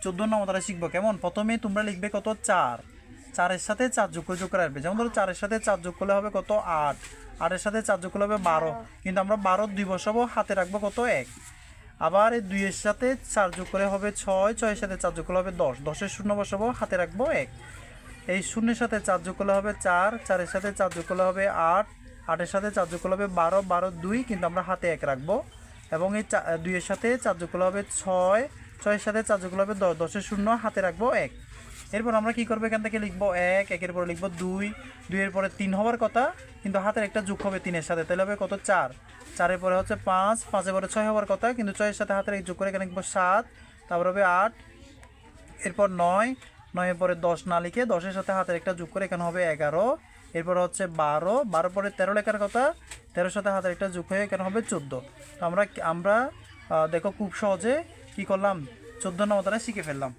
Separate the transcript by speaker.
Speaker 1: 14 নম্বর দ্বারা শিখবো কেমন। প্রথমে তোমরা লিখবে কত 4, 4-এর সাথে 4 যোগ করে আসবে। যেমন ধরো 4-এর সাথে 4 যোগ করলে হবে কত 8, 8-এর সাথে 4 যোগ করলে হবে 12, কিন্তু আমরা 12 2 বসাবো, হাতে রাখবো কত 1। আবার এই 2-এর সাথে 4 যোগ করে হবে 6, 6-এর সাথে 4 যোগ করলে হবে 10, 10-এর শূন্য বসাবো, হাতে রাখবো 1। এই শূন্যের সাথে 4 যোগ করলে হবে 4, 4-এর সাথে 4 যোগ করলে হবে 8, 8-এর সাথে 4 যোগ করলে হবে 12, 12 2, কিন্তু আমরা হাতে 1 রাখবো। এবং এই 2-এর সাথে 4 যোগ করলে হবে 6, 6-এর সাথে 4 যোগ করলে হবে 10, 10-এর শূন্য, হাতে রাখবো 1। এরপর আমরা কি করবো, এখান থেকে লিখবো 1, 1-এর পরে লিখবো 2, 2-এর পরে 3 হওয়ার কথা, কিন্তু হাতের একটা যোগ হবে 3-এর সাথে, তাহলে হবে কত 4, 4-এর পরে হচ্ছে 5, 5-এর পরে 6 হওয়ার কথা, কিন্তু 6-এর সাথে হাতের যোগ করে এখানে লিখবো 7, তারপর হবে 8, এরপর 9, 9-এর পরে 10 না লিখে 10-এর সাথে হাতের একটা যোগ করে এখানে হবে 11, এরপর হচ্ছে 12, 12 পরে 13 লেখার কথা, 13-এর সাথে হাতের একটা যোগ হয়ে এখানে হবে 14। তো আমরা দেখো খুব সহজে কি করলাম, 14 নম্বর দ্বারা শিখে ফেললাম।